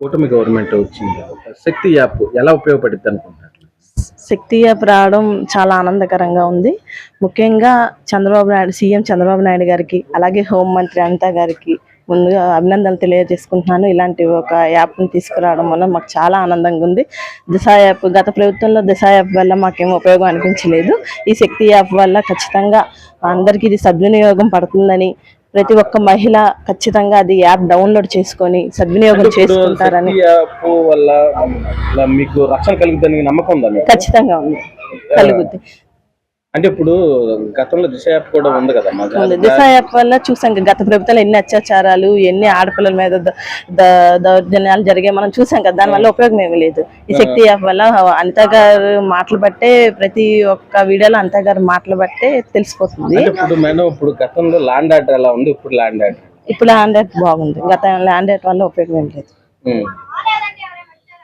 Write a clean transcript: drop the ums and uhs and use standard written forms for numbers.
కూటమి గవర్నమెంట్ వచ్చింది. శక్తి యాప్ ఎలా ఉపయోగపడుద్ది అనుకుంటున్నారు? శక్తి యాప్ రావడం చాలా ఆనందకరంగా ఉంది. ముఖ్యంగా సీఎం చంద్రబాబు నాయుడు గారికి, అలాగే హోంమంత్రి అనిత గారికి ముందుగా అభినందనలు తెలియజేసుకుంటున్నాను. ఇలాంటి ఒక యాప్ని తీసుకురావడం వల్ల మాకు చాలా ఆనందంగా ఉంది. దిశ యాప్ గత ప్రభుత్వంలో దిశ యాప్ వల్ల మాకేం ఉపయోగం అనిపించలేదు. ఈ శక్తి యాప్ వల్ల ఖచ్చితంగా అందరికీ ఇది సద్వినియోగం పడుతుందని, ప్రతి ఒక్క మహిళ ఖచ్చితంగా అది యాప్ డౌన్లోడ్ చేసుకొని సద్వినియోగం చేసుకుంటారని శక్తి యాప్ వల్ల మీకు రక్షణ కలుగుతుందని నమ్మకం ఉందా మీకు? ఖచ్చితంగా ఉంది, కలుగుద్ది. అంటే ఇప్పుడు గతంలో దిశ యాప్ కూడా ఉంది కదా, దిశ యాప్ వల్ల చూసాం గత ప్రభుత్వంలో ఎన్ని అత్యాచారాలు, ఎన్ని ఆడపిల్లల మీద దౌర్జన్యాలు జరిగాయి మనం చూసాం కదా. దానివల్ల ఉపయోగం ఏమీ లేదు. ఈ శక్తి యాప్ వల్ల అనిత గారు మాటలు బట్టే, ప్రతి ఒక్క వీడియోలో అనిత గారు మాటలు బట్టే తెలిసిపోతుంది. ఇప్పుడు గతంలో ల్యాండ్ ఆర్డర్ ఎలా ఉంది, ఇప్పుడు ల్యాండ్ ఆర్డర్ బాగుంది. గత ల్యాండ్ ఆర్డర్ వల్ల ఉపయోగం ఏం లేదు.